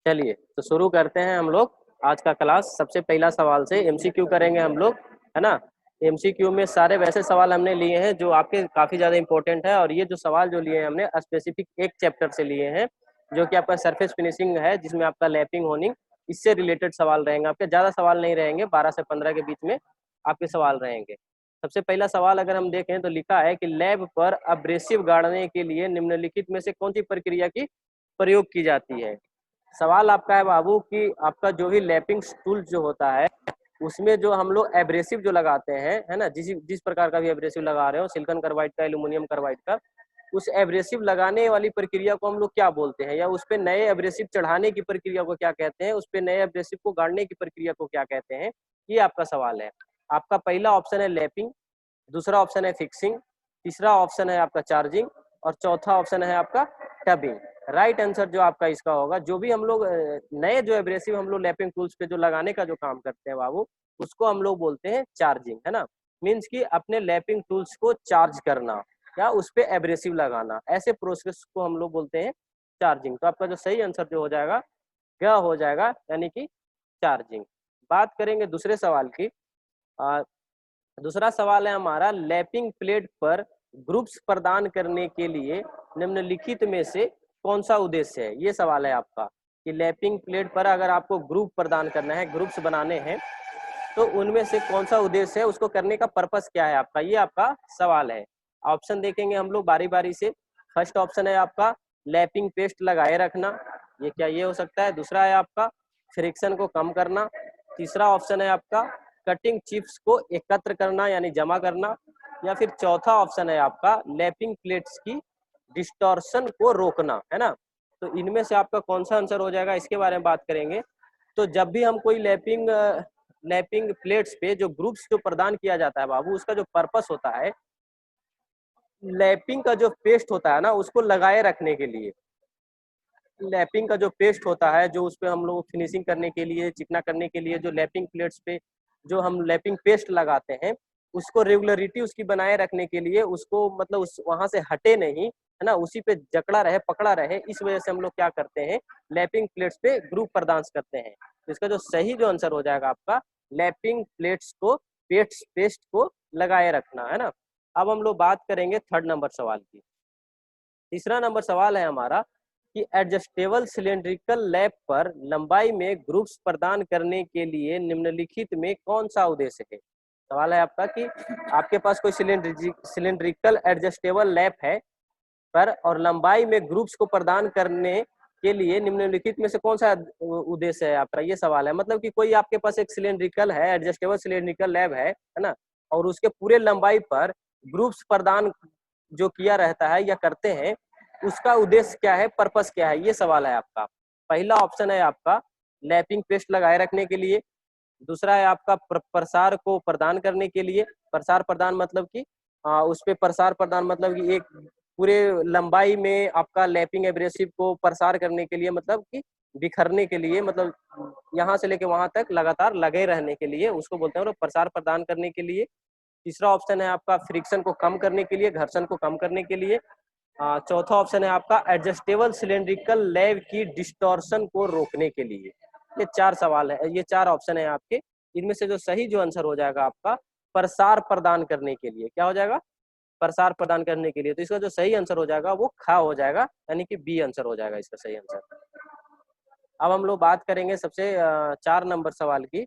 चलिए तो शुरू करते हैं हम लोग आज का क्लास। सबसे पहला सवाल से एमसीक्यू करेंगे हम लोग, है ना। एमसीक्यू में सारे वैसे सवाल हमने लिए हैं जो आपके काफी ज्यादा इंपॉर्टेंट है, और ये जो सवाल जो लिए हैं हमने स्पेसिफिक एक चैप्टर से लिए हैं जो कि आपका सरफेस फिनिशिंग है, जिसमें आपका लैपिंग होनिंग इससे रिलेटेड सवाल रहेंगे। आपके ज्यादा सवाल नहीं रहेंगे, 12 से 15 के बीच में आपके सवाल रहेंगे। सबसे पहला सवाल अगर हम देखें तो लिखा है कि लैब पर अब्रेसिव गाड़ने के लिए निम्नलिखित में से कौन सी प्रक्रिया की प्रयोग की जाती है। सवाल आपका है बाबू कि आपका जो भी लैपिंग टूल जो होता है उसमें जो हम लोग एब्रेसिव जो लगाते हैं, है ना, जिस प्रकार का भी एब्रेसिव लगा रहे हो, सिलिकॉन कार्बाइड का, एल्यूमिनियम कार्बाइड का, उस एब्रेसिव लगाने वाली प्रक्रिया को हम लोग क्या बोलते हैं, या उस पे नए एब्रेसिव चढ़ाने की प्रक्रिया को क्या कहते हैं, उस पे नए एब्रेसिव को गाड़ने की प्रक्रिया को क्या कहते हैं, ये आपका सवाल है। आपका पहला ऑप्शन है लैपिंग, दूसरा ऑप्शन है फिक्सिंग, तीसरा ऑप्शन है आपका चार्जिंग, और चौथा ऑप्शन है आपका टबिंग। राइट आंसर जो आपका इसका होगा, जो भी हम लोग नए जो एब्रेसिव हम लोग लैपिंग टूल्स पे जो लगाने का जो काम करते हैं बाबू, उसको हम लोग बोलते हैं चार्जिंग, है ना। मीन्स कि अपने लैपिंग टूल्स को चार्ज करना या उस पे एब्रेसिव लगाना, ऐसे प्रोसेस को हम लोग बोलते हैं चार्जिंग। तो आपका जो सही आंसर जो हो जाएगा क्या हो जाएगा, यानी कि चार्जिंग। बात करेंगे दूसरे सवाल की। दूसरा सवाल है हमारा, लैपिंग प्लेट पर ग्रुप्स प्रदान करने के लिए निम्नलिखित में से कौन सा उद्देश्य है। ये सवाल है आपका कि लैपिंग प्लेट पर अगर आपको ग्रुप प्रदान करना है, ग्रुप्स बनाने हैं, तो उनमें से कौन सा उद्देश्य है, उसको करने का पर्पस क्या है आपका, ये आपका सवाल है। ऑप्शन देखेंगे हम लोग बारी बारी से। फर्स्ट ऑप्शन है आपका लैपिंग पेस्ट लगाए रखना, ये क्या ये हो सकता है। दूसरा है आपका फ्रिक्शन को कम करना। तीसरा ऑप्शन है आपका कटिंग चिप्स को एकत्र करना यानी जमा करना। या फिर चौथा ऑप्शन है आपका लैपिंग प्लेट्स की डिस्टॉर्शन को रोकना, है ना। तो इनमें से आपका कौन सा आंसर हो जाएगा, इसके बारे में बात करेंगे। तो जब भी हम कोई लैपिंग प्लेट्स पे जो ग्रुप्स जो प्रदान किया जाता है बाबू, उसका जो पर्पस होता है, लैपिंग का जो पेस्ट होता है ना, उसको लगाए रखने के लिए। लैपिंग का जो पेस्ट होता है, जो उस पे हम लोग फिनिशिंग करने के लिए, चिकना करने के लिए जो लैपिंग प्लेट्स पे जो हम लैपिंग पेस्ट लगाते हैं, उसको रेगुलरिटी उसकी बनाए रखने के लिए, उसको मतलब उस वहां से हटे नहीं, है ना, उसी पे जकड़ा रहे, पकड़ा रहे, इस वजह से हम लोग क्या करते हैं, लैपिंग प्लेट्स पे ग्रुप प्रदान करते हैं। तो इसका जो सही जो आंसर हो जाएगा आपका लैपिंग प्लेट्स को पेस्ट को लगाए रखना, है ना। अब हम लोग बात करेंगे थर्ड नंबर सवाल की। तीसरा नंबर सवाल है हमारा कि एडजस्टेबल सिलेंड्रिकल लैप पर लंबाई में ग्रुप्स प्रदान करने के लिए निम्नलिखित में कौन सा उद्देश्य है। सवाल है आपका कि आपके पास कोई सिलेंड्रिकल एडजस्टेबल लैप है पर, और लंबाई में ग्रुप्स को प्रदान करने के लिए निम्नलिखित में से कौन सा उद्देश्य है आपका, ये सवाल है। मतलब कि कोई आपके पास एक सिलेंड्रिकल है, एडजस्टेबल सिलेंड्रिकल लैब है ना, और उसके पूरे लंबाई पर ग्रुप्स प्रदान जो किया रहता है या करते हैं, उसका उद्देश्य क्या है, पर्पस क्या है, ये सवाल है आपका। पहला ऑप्शन है आपका लैपिंग पेस्ट लगाए रखने के लिए। दूसरा है आपका प्रसार को प्रदान करने के लिए। प्रसार प्रदान मतलब कि उस पे प्रसार प्रदान मतलब कि एक पूरे लंबाई में आपका लैपिंग एब्रेसिव को प्रसार करने के लिए, मतलब कि बिखरने के लिए, मतलब यहाँ से लेके वहां तक लगातार लगे रहने के लिए, उसको बोलते हैं और प्रसार प्रदान करने के लिए। तीसरा ऑप्शन है आपका फ्रिक्शन को कम करने के लिए, घर्षण को कम करने के लिए। चौथा ऑप्शन है आपका एडजस्टेबल सिलेंड्रिकल लैब की डिस्टॉर्शन को रोकने के लिए। ये चार सवाल है, ये चार ऑप्शन है आपके। इनमें से जो सही जो आंसर हो जाएगा आपका प्रसार प्रदान करने के लिए, क्या हो जाएगा, प्रसार प्रदान करने के लिए। तो इसका जो सही आंसर हो जाएगा वो खा हो जाएगा, यानी कि बी आंसर हो जाएगा इसका सही आंसर। अब हम लोग बात करेंगे सबसे 4 नंबर सवाल की।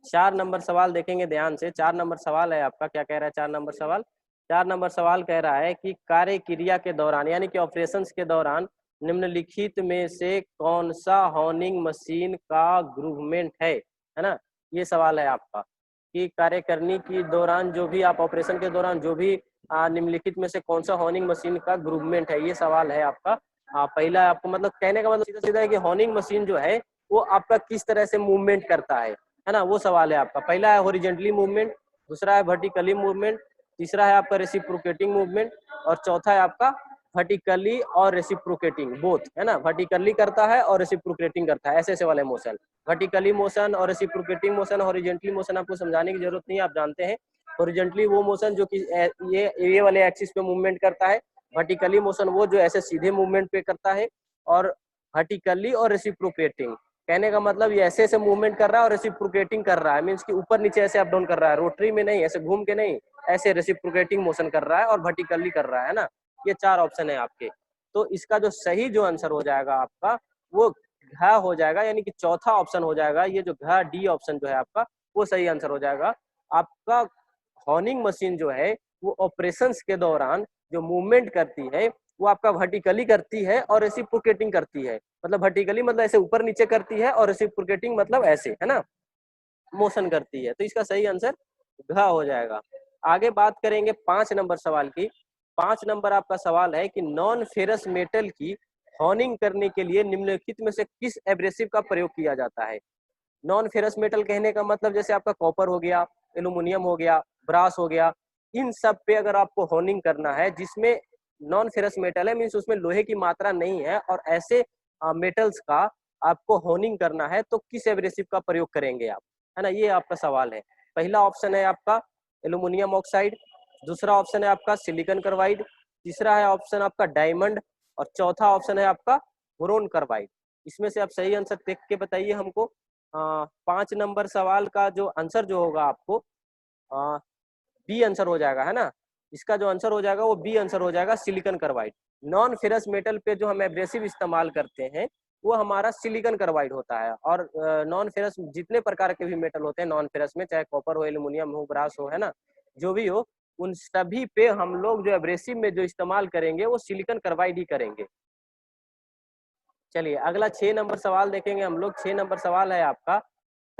4 नंबर सवाल देखेंगे ध्यान से। 4 नंबर सवाल है आपका, क्या कह रहा है 4 नंबर सवाल। 4 नंबर सवाल कह रहा है कि कार्य क्रिया के दौरान यानी कि ऑपरेशंस के दौरान निम्नलिखित में से कौन सा हॉर्निंग मशीन का ग्रूवमेंट है ना। ये सवाल है आपका कि कार्यकारिणी के दौरान जो भी आप ऑपरेशन के दौरान जो भी निम्नलिखित में से कौन सा हॉर्निंग मशीन का ग्रूवमेंट है, ये सवाल है आपका। पहला आपको मतलब कहने का मतलब सीधा सीधा है कि हॉर्निंग मशीन जो है वो आपका किस तरह से मूवमेंट करता है ना, वो सवाल है आपका। पहला है हॉरिजेंटली मूवमेंट, दूसरा है वर्टिकली मूवमेंट, तीसरा है आपका रेसिप्रोकेटिंग मूवमेंट, और चौथा है आपका वर्टिकली और रेसिप्रोकेटिंग बोथ, है ना। वर्टिकली करता है और रेसिप्रोकेटिंग करता है, ऐसे ऐसे वाले मोशन। वर्टिकली मोशन और रेसिप्रोकेटिंग मोशन, हॉरिजेंटली मोशन आपको समझाने की जरूरत नहीं है, आप जानते हैं। हॉरिजेंटली वो मोशन जो कि ये वाले एक्सिस पे मूवमेंट करता है, वर्टिकली मोशन वो जो ऐसे सीधे मूवमेंट पे करता है, और वर्टिकली और रेसिप्रोकेटिंग, कहने का मतलब ये ऐसे ऐसे मूवमेंट कर रहा है और रेसिप्रोकेटिंग कर रहा है, मीन्स कि ऊपर नीचे ऐसे अप डाउन कर रहा है, रोटरी में नहीं, ऐसे घूम के नहीं, ऐसे रेसिप्रोकेटिंग मोशन कर रहा है और वर्टिकली कर रहा है ना। ये 4 ऑप्शन है आपके। तो इसका जो सही जो आंसर हो जाएगा आपका वो घ हो जाएगा, यानी कि चौथा ऑप्शन हो जाएगा। ये जो घ डी ऑप्शन जो है आपका वो सही आंसर हो जाएगा। आपका हॉर्निंग मशीन जो है वो ऑपरेशंस के दौरान जो मूवमेंट करती है वो आपका वर्टिकली करती है और रेसिप्रोकेटिंग करती है। मतलब वर्टिकली मतलब ऐसे ऊपर नीचे करती है, और रेसिप्रोकेटिंग मतलब ऐसे, है ना, मोशन करती है। तो इसका सही आंसर घ हो जाएगा। आगे बात करेंगे 5 नंबर सवाल की। 5 नंबर आपका सवाल है कि नॉन फेरस मेटल की हॉर्निंग करने के लिए निम्नलिखित में से किस एब्रेसिव का प्रयोग किया जाता है। नॉन फेरस मेटल कहने का मतलब जैसे आपका कॉपर हो गया, एल्यूमिनियम हो गया, ब्रास हो गया, इन सब पे अगर आपको हॉर्निंग करना है जिसमें नॉन फेरस मेटल है, मीन्स उसमें लोहे की मात्रा नहीं है, और ऐसे मेटल्स का आपको हॉर्निंग करना है, तो किस एब्रेसिव का प्रयोग करेंगे आप, है ना। ये आपका सवाल है। पहला ऑप्शन है आपका एल्यूमिनियम ऑक्साइड, दूसरा ऑप्शन है आपका सिलिकॉन कार्बाइड, तीसरा है ऑप्शन आपका डायमंड, और चौथा ऑप्शन है आपका बोरोन कार्बाइड। इसमें से आप सही आंसर देख के बताइए हमको। 5 नंबर सवाल का जो आंसर जो होगा आपको बी आंसर हो जाएगा, है ना। इसका जो आंसर हो जाएगा वो बी आंसर हो जाएगा, silicon carbide. Non ferrous metal पे जो हम एब्रेसिव इस्तेमाल करते हैं वो हमारा सिलिकॉन कार्बाइड होता है, और नॉन फेरस जितने प्रकार के भी मेटल होते हैं नॉन फेरस में, चाहे कॉपर हो, एल्यूमिनियम हो, ब्रास हो, है ना, जो भी हो, उन सभी पे हम लोग जो एब्रेसिव में जो इस्तेमाल करेंगे वो सिलिकॉन कार्बाइड ही करेंगे। चलिए अगला 6 नंबर सवाल देखेंगे हम लोग। 6 नंबर सवाल है आपका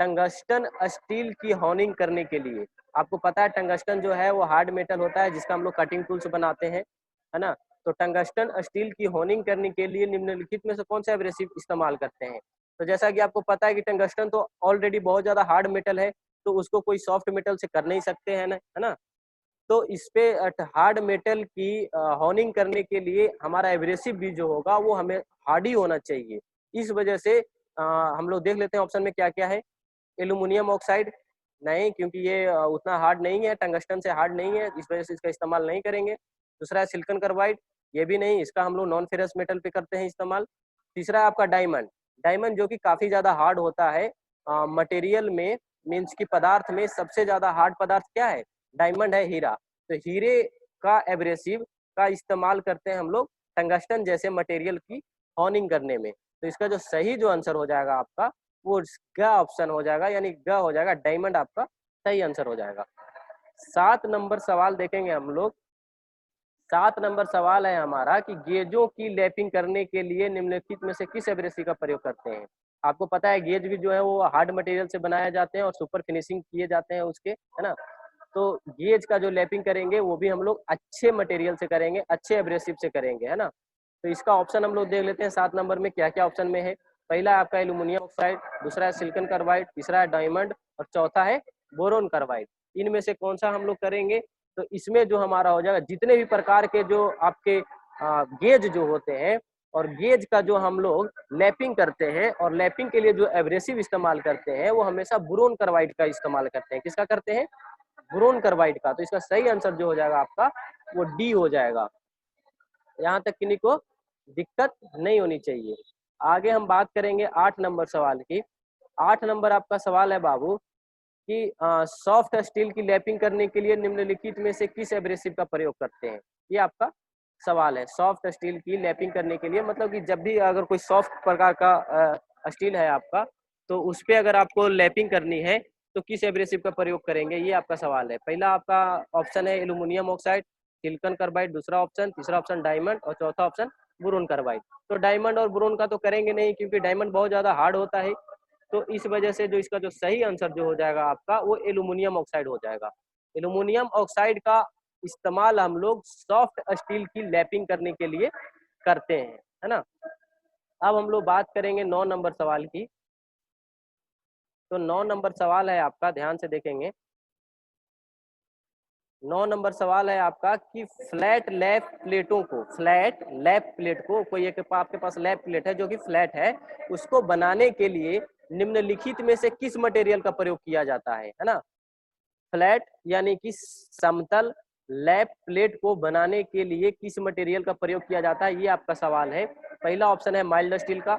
टंगस्टन स्टील की हॉर्निंग करने के लिए। आपको पता है टंगस्टन जो है वो हार्ड मेटल होता है जिसका हम लोग कटिंग टूल्स बनाते हैं, है ना। तो टंगस्टन स्टील की हॉर्निंग करने के लिए निम्नलिखित में से कौन सा एब्रेसिव इस्तेमाल करते हैं। तो जैसा कि आपको पता है कि टंगस्टन तो ऑलरेडी बहुत ज्यादा हार्ड मेटल है, तो उसको कोई सॉफ्ट मेटल से कर नहीं सकते हैं ना, है ना। तो इस पे हार्ड मेटल की हॉर्निंग करने के लिए हमारा एब्रेसिव भी जो होगा वो हमें हार्ड ही होना चाहिए। इस वजह से हम लोग देख लेते हैं ऑप्शन में क्या क्या है। एल्यूमिनियम ऑक्साइड नहीं, क्योंकि ये उतना हार्ड नहीं है, टंगस्टन से हार्ड नहीं है, इस वजह से इसका इस्तेमाल नहीं करेंगे। दूसरा है सिलिकॉन कार्बाइड, ये भी नहीं, इसका हम लोग नॉन फेरस मेटल पे करते हैं इस्तेमाल। तीसरा है आपका डायमंड, डायमंड जो कि काफी ज्यादा हार्ड होता है मटेरियल में, मीन्स की पदार्थ में सबसे ज्यादा हार्ड पदार्थ क्या है, डायमंड है, हीरा। तो हीरे का एब्रेसिव का इस्तेमाल करते हैं हम लोग टंगस्टन जैसे मटेरियल की हॉर्निंग करने में। तो इसका जो सही जो आंसर हो जाएगा आपका वो ग ऑप्शन हो जाएगा, यानी ग हो जाएगा, डायमंड आपका सही आंसर हो जाएगा। 7 नंबर सवाल देखेंगे हम लोग। 7 नंबर सवाल है हमारा कि गेजों की लैपिंग करने के लिए निम्नलिखित में से किस एब्रेसिव का प्रयोग करते हैं। आपको पता है गेज भी जो है वो हार्ड मटेरियल से बनाए जाते हैं और सुपर फिनिशिंग किए जाते हैं उसके, है ना। तो गेज का जो लैपिंग करेंगे वो भी हम लोग अच्छे मटेरियल से करेंगे, अच्छे एब्रेसिव से करेंगे, है ना। तो इसका ऑप्शन हम लोग देख लेते हैं 7 नंबर में क्या क्या ऑप्शन में है। पहला है आपका एल्यूमिनियम ऑक्साइड, दूसरा है सिलिकॉन कार्बाइड, तीसरा है डायमंड, और चौथा है बोरोन कार्बाइड। इनमें से कौन सा हम लोग करेंगे। तो इसमें जो हमारा हो जाएगा जितने भी प्रकार के जो आपके गेज जो होते हैं, और गेज का जो हम लोग लैपिंग करते हैं, और लैपिंग के लिए जो एब्रेसिव इस्तेमाल करते हैं वो हमेशा बोरोन कार्बाइड का इस्तेमाल करते हैं। किसका करते हैं, बोरोन कार्बाइड का। तो इसका सही आंसर जो हो जाएगा आपका वो डी हो जाएगा। यहाँ तक किन्हीं को दिक्कत नहीं होनी चाहिए। आगे हम बात करेंगे 8 नंबर सवाल की। 8 नंबर आपका सवाल है बाबू कि सॉफ्ट स्टील की लैपिंग करने के लिए निम्नलिखित में से किस एब्रेसिव का प्रयोग करते हैं। ये आपका सवाल है। सॉफ्ट स्टील की लैपिंग करने के लिए मतलब कि जब भी अगर कोई सॉफ्ट प्रकार का स्टील है आपका, तो उस पर अगर आपको लैपिंग करनी है तो किस एब्रेसिव का प्रयोग करेंगे, ये आपका सवाल है। पहला आपका ऑप्शन है एल्यूमिनियम ऑक्साइड, सिलिकॉन कार्बाइड, दूसरा ऑप्शन, तीसरा ऑप्शन डायमंड, और चौथा ऑप्शन बोरोन कार्बाइड। तो डायमंड और बोरोन का तो करेंगे नहीं, क्योंकि डायमंड बहुत ज्यादा हार्ड होता है। तो इस वजह से जो इसका जो सही आंसर जो हो जाएगा आपका वो एल्यूमिनियम ऑक्साइड हो जाएगा। एल्यूमिनियम ऑक्साइड का इस्तेमाल हम लोग सॉफ्ट स्टील की लैपिंग करने के लिए करते हैं, है ना। अब हम लोग बात करेंगे 9 नंबर सवाल की। तो 9 नंबर सवाल है आपका, ध्यान से देखेंगे। 9 नंबर सवाल है आपका कि फ्लैट लैप प्लेटों को, फ्लैट लैप प्लेट को, कोई एक आपके पास लैप प्लेट है जो कि फ्लैट है, उसको बनाने के लिए निम्नलिखित में से किस मटेरियल का प्रयोग किया जाता है ना। फ्लैट यानी कि समतल, लैप प्लेट को बनाने के लिए किस मटेरियल का प्रयोग किया जाता है, ये आपका सवाल है। पहला ऑप्शन है माइल्ड स्टील का,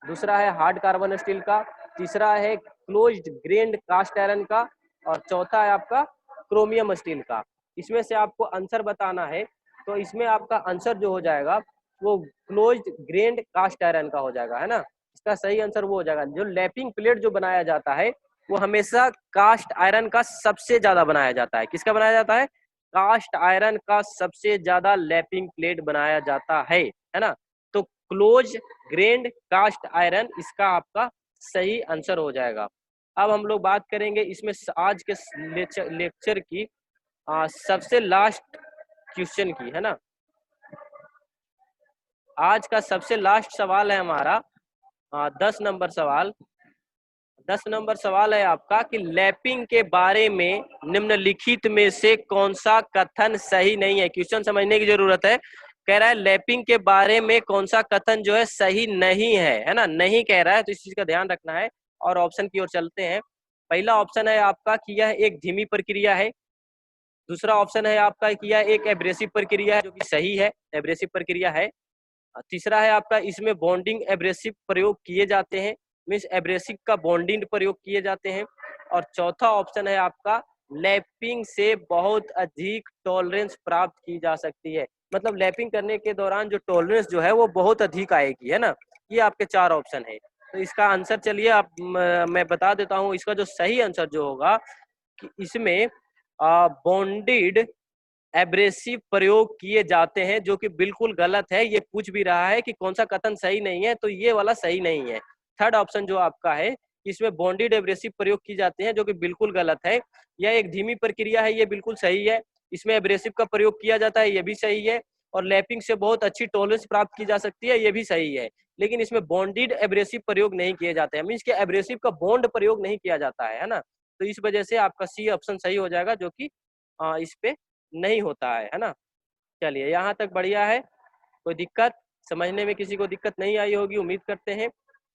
दूसरा है हार्ड कार्बन स्टील का, तीसरा है क्लोज्ड ग्रेन्ड कास्ट आयरन का, और चौथा है आपका क्रोमियम स्टील का। इसमें से आपको आंसर बताना है, तो इसमें आपका आंसर जो हो जाएगा वो क्लोज्ड ग्रेन्ड कास्ट आयरन का हो जाएगा, है ना। इसका सही आंसर वो हो जाएगा। जो लैपिंग प्लेट जो बनाया जाता है वो हमेशा कास्ट आयरन का सबसे ज्यादा बनाया जाता है। किसका बनाया जाता है? कास्ट आयरन का सबसे ज्यादा लैपिंग प्लेट बनाया जाता है ना। तो क्लोज ग्रेन्ड कास्ट आयरन इसका आपका सही आंसर हो जाएगा। अब हम लोग बात करेंगे इसमें आज के लेक्चर की सबसे लास्ट क्वेश्चन की, है ना। आज का सबसे लास्ट सवाल है हमारा 10 नंबर सवाल। 10 नंबर सवाल है आपका कि लैपिंग के बारे में निम्नलिखित में से कौन सा कथन सही नहीं है। क्वेश्चन समझने की जरूरत है। कह रहा है लैपिंग के बारे में कौन सा कथन जो है सही नहीं है ना, नहीं कह रहा है, तो इस चीज का ध्यान रखना है। और ऑप्शन की ओर चलते हैं। पहला ऑप्शन है आपका कि यह एक धीमी प्रक्रिया है। दूसरा ऑप्शन है आपका कि यह एक एब्रेसिव प्रक्रिया है, जो कि सही है, एब्रेसिव प्रक्रिया है। तीसरा है आपका इसमें बॉन्डिंग एब्रेसिव प्रयोग किए जाते हैं, मीन्स एब्रेसिव का बॉन्डिंग प्रयोग किए जाते हैं। और चौथा ऑप्शन है आपका लैपिंग से बहुत अधिक टॉलरेंस प्राप्त की जा सकती है, मतलब लैपिंग करने के दौरान जो टॉलरेंस जो है वो बहुत अधिक आएगी, है ना। ये आपके 4 ऑप्शन है। तो इसका आंसर चलिए आप मैं बता देता हूँ। इसका जो सही आंसर जो होगा कि इसमें बॉन्डिड एब्रेसिव प्रयोग किए जाते हैं, जो कि बिल्कुल गलत है। ये पूछ भी रहा है कि कौन सा कथन सही नहीं है, तो ये वाला सही नहीं है। थर्ड ऑप्शन जो आपका है इसमें बॉन्डेड एब्रेसिव प्रयोग की जाते हैं, जो कि बिल्कुल गलत है। यह एक धीमी प्रक्रिया है, ये बिल्कुल सही है। इसमें एब्रेसिव का प्रयोग किया जाता है, ये भी सही है। और लैपिंग से बहुत अच्छी टॉलरेंस प्राप्त की जा सकती है, ये भी सही है। लेकिन इसमें बॉन्डेड एब्रेसिव प्रयोग नहीं किए जाते हैं, मीन्स के एब्रेसिव का बॉन्ड प्रयोग नहीं किया जाता है ना। तो इस वजह से आपका सी ऑप्शन सही हो जाएगा, जो कि इस पे नहीं होता है ना। चलिए यहाँ तक बढ़िया है। कोई दिक्कत समझने में किसी को दिक्कत नहीं आई होगी, उम्मीद करते हैं।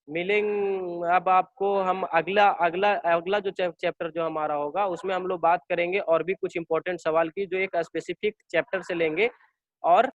मिलेंगे अब आपको हम अगला अगला अगला जो चैप्टर जो हमारा होगा उसमें हम लोग बात करेंगे और भी कुछ इंपॉर्टेंट सवाल की, जो एक स्पेसिफिक चैप्टर से लेंगे और